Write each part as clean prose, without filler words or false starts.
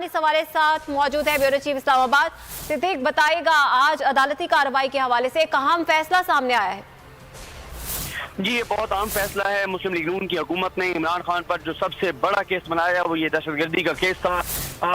इस हवाले साथ मौजूद है ब्यूरो चीफ इस्लामाबाद सिद्दीक। बताएगा आज अदालती कार्रवाई के हवाले से एक अहम फैसला सामने आया है। जी, ये बहुत अहम फैसला है। मुस्लिम लीग नून की हुकूमत ने इमरान खान पर जो सबसे बड़ा केस बनाया वो ये दहशतगर्दी का केस था,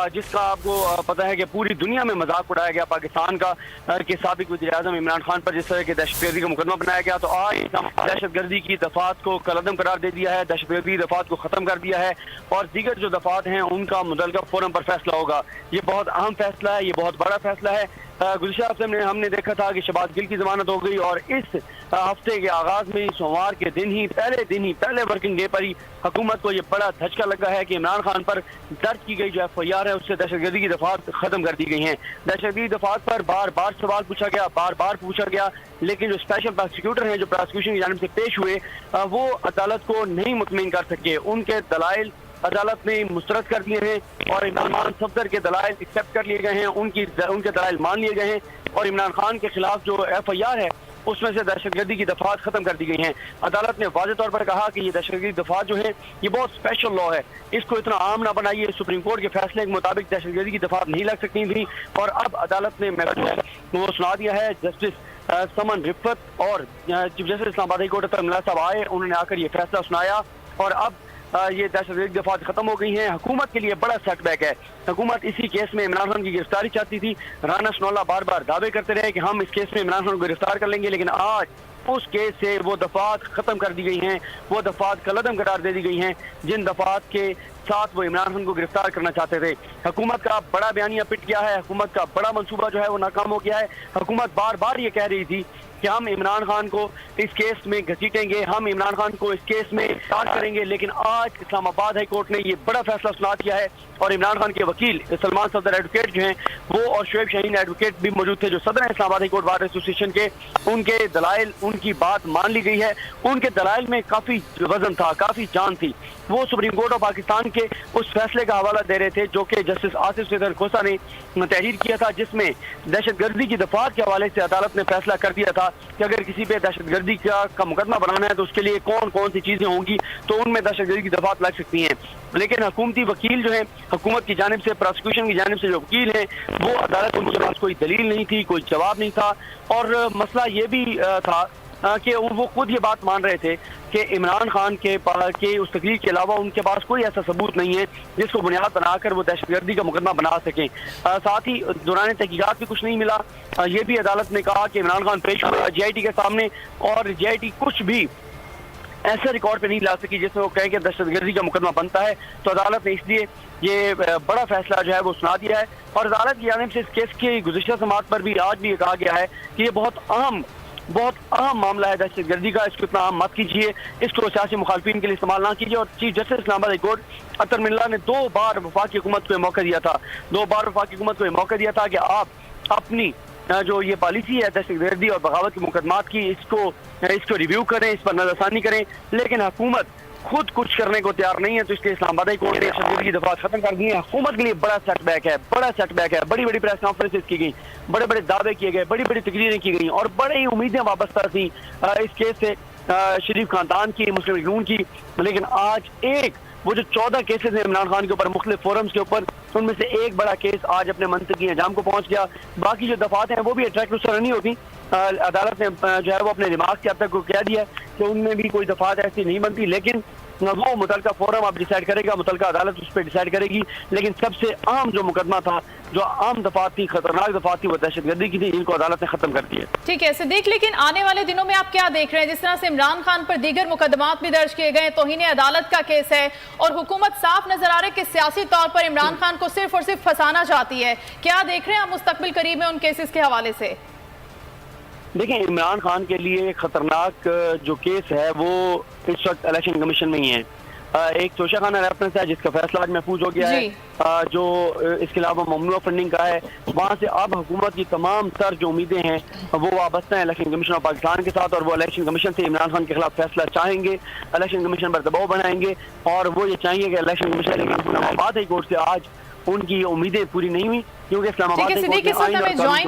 जिसका आपको पता है कि पूरी दुनिया में मजाक उड़ाया गया पाकिस्तान का कि साबिक वज़ीर-ए-आज़म इमरान खान पर जिस तरह के दहशतगर्दी का मुकदमा बनाया गया। तो आज दहशतगर्दी की दफात को कलअदम करार दे दिया है, दहशतगर्दी दफात को ख़त्म कर दिया है और दीगर जो दफात हैं उनका मुतल्लिक़ा फोरम पर फैसला होगा। ये बहुत अहम फैसला है, ये बहुत बड़ा फैसला है। गुज़िश्ता हफ्ते में हमने देखा था कि शहबाज गिल की जमानत हो गई और इस हफ्ते के आगाज में सोमवार के दिन ही पहले वर्किंग डे पर ही हुकूमत को ये बड़ा धचका लगा है कि इमरान खान पर दर्ज की गई जो एफआईआर है उससे दहशतगर्दी की दफात खत्म कर दी गई हैं। दहशतगर्दी दफात पर बार बार सवाल पूछा गया, बार बार पूछा गया, लेकिन जो स्पेशल प्रोसिक्यूटर हैं जो प्रोसिक्यूशन की जानिब से पेश हुए वो अदालत को नहीं मुतमईन कर सके। उनके दलाइल अदालत ने मुस्तरद कर दिए हैं और इमरान खान सफदर के दलाइल एक्सेप्ट कर लिए गए हैं, उनके दलाइल मान लिए गए हैं और इमरान खान के खिलाफ जो एफआईआर है उसमें से दहशतगर्दी की दफात खत्म कर दी गई हैं। अदालत ने वाज़ेह तौर पर कहा कि ये दहशतगर्दी दफात जो है ये बहुत स्पेशल लॉ है, इसको इतना आम ना बनाइए। सुप्रीम कोर्ट के फैसले के मुताबिक दहशतगर्दी की दफात नहीं लग सकती थी और अब अदालत ने वो सुना दिया है। जस्टिस समन रिफत और chief justice Islamabad high court इमला साहब आए, उन्होंने आकर ये फैसला सुनाया और अब ये दहशतगर्दी दफात खत्म हो गई हैं। हुकूमत के लिए बड़ा सेटबैक है। हुकूमत इसी केस में इमरान खान की गिरफ्तारी चाहती थी। राना सनोल्ला बार बार दावे करते रहे कि हम इस केस में इमरान खान को गिरफ्तार कर लेंगे, लेकिन आज उस केस से वो दफात खत्म कर दी गई हैं, वो दफात कलअदम करार दे दी गई हैं जिन दफात के साथ वो इमरान खान को गिरफ्तार करना चाहते थे। हुकूमत का बड़ा बयानिया पिट गया है, हुकूमत का बड़ा मंसूबा जो है वो नाकाम हो गया है। हुकूमत बार बार ये कह रही थी कि हम इमरान खान को इस केस में घसीटेंगे, हम इमरान खान को इस केस में गिरफ्तार करेंगे, लेकिन आज इस्लामाबाद हाई कोर्ट ने ये बड़ा फैसला सुना दिया है और इमरान खान के वकील सलमान सफदर एडवोकेट जो हैं वो और शुएब शाहीन एडवोकेट भी मौजूद थे जो सदर हैं Islamabad high court bar association के। उनके दलाइल, उनकी बात मान ली गई है। उनके दलाइल में काफ़ी वजन था, काफ़ी जान थी। वो सुप्रीम कोर्ट ऑफ पाकिस्तान के उस फैसले का हवाला दे रहे थे जो कि जस्टिस आसिफ सैयद खोसा ने तहरीर किया था, जिसमें दहशतगर्दी की दफात के हवाले से अदालत ने फैसला कर दिया था कि अगर किसी पे दहशतगर्दी का मुकदमा बनाना है तो उसके लिए कौन कौन सी चीज़ें होंगी तो उनमें दहशतगर्दी की दफात लग सकती हैं। लेकिन हुकूमती वकील जो है, हुकूमत की जानिब से, प्रोसिक्यूशन की जानिब से जो वकील हैं वो अदालत के उनके पास कोई दलील नहीं थी, कोई जवाब नहीं था और मसला ये भी था कि वो खुद ये बात मान रहे थे कि इमरान खान के उस तकरीर के अलावा उनके पास कोई ऐसा सबूत नहीं है जिसको बुनियाद बनाकर वो दहशतगर्दी का मुकदमा बना सकें। साथ ही दौरान तहकीकात भी कुछ नहीं मिला। ये भी अदालत ने कहा कि इमरान खान पेश हुआ जीआईटी के सामने और जीआईटी कुछ भी ऐसे रिकॉर्ड पे नहीं ला सकी जिसमें वो कहें कि दहशतगर्दी का मुकदमा बनता है। तो अदालत ने इसलिए ये बड़ा फैसला जो है वो सुना दिया है और अदालत की जानिब से इस केस की गुज़िश्ता समाअत पर भी आज भी ये कहा गया है कि ये बहुत अहम मामला है दहशतगर्दी का, इसको इतना अहम मत कीजिए, इसको सियासी मुखालफिन के लिए इस्तेमाल ना कीजिए। और chief justice Islamabad high court Athar Minallah ने 2 बार वफाकी हुकूमत को मौका दिया था, 2 बार वफाकी हुकूमत को मौका दिया था कि आप अपनी जो ये पॉलिसी है दहशतगर्दी और बगावत के मुकदमात की इसको रिव्यू करें, इस पर नजरसानी करें, लेकिन हुकूमत खुद कुछ करने को तैयार नहीं है। तो इसलिए इस्लामाबाद हाई कोर्ट ने दहशतगर्दी की दफात खत्म कर दी है। हुकूमत के लिए बड़ा सेटबैक है। बड़ी बड़ी प्रेस कॉन्फ्रेंसेस की गई, बड़े बड़े दावे किए गए, बड़ी बड़ी तकरीरें की गई और बड़ी उम्मीदें वाबस्ता थी इस केस से शरीफ खानदान की, मुस्लिम लीग नून की। लेकिन आज वो जो 14 केसेस हैं इमरान खान के ऊपर मुख्तलिफ फोरम्स के ऊपर, उनमें से एक बड़ा केस आज अपने मंतकी अंजाम को पहुंच गया। बाकी जो दफात हैं वो भी अट्रैक्ट उस तरह नहीं होती। अदालत ने जो है वो अपने दिमाग से अब तक कह दिया कि उनमें भी कोई दफात ऐसी नहीं बनती, लेकिन वो मुतलका फोरम अब डिसाइड करेगा, मुतलका अदालत उस पर डिसाइड करेगी। लेकिन सबसे अहम जो मुकदमा था, जो आम दफात थी, खतरनाक दफात थी, वो दहशतगर्दी की थी, जिनको अदालत ने खत्म कर दिया। ठीक है सिद्दीक, लेकिन आने वाले दिनों में आप क्या देख रहे हैं? जिस तरह से इमरान खान पर दीगर मुकदमात भी दर्ज किए गए, तौहीन अदालत का केस है और हुकूमत साफ नजर आ रही है कि सियासी तौर पर इमरान खान को सिर्फ और सिर्फ फंसाना चाहती है। क्या देख रहे हैं आप मुस्तकबिल करीब में उन केसेस के हवाले से? देखिए, इमरान खान के लिए खतरनाक जो केस है वो इस वक्त इलेक्शन कमीशन में ही है। एक तोशाखाना रेफरेंस है जिसका फैसला आज महफूज हो गया है, जो इसके अलावा ममनुआ फंडिंग का है। वहाँ से अब हुकूमत की तमाम तर जो उम्मीदें हैं वो वाबस्ता हैं इलेक्शन कमीशन ऑफ पाकिस्तान के साथ और वो इलेक्शन कमीशन से इमरान खान के खिलाफ फैसला चाहेंगे, इलेक्शन कमीशन पर दबाव बनाएंगे और वो ये चाहेंगे कि इलेक्शन कमीशन, लेकिन इस्लामाबाद हाई कोर्ट से आज उनकी उम्मीदें पूरी नहीं हुई क्योंकि इस्लामाबाद हाई कोर्ट ने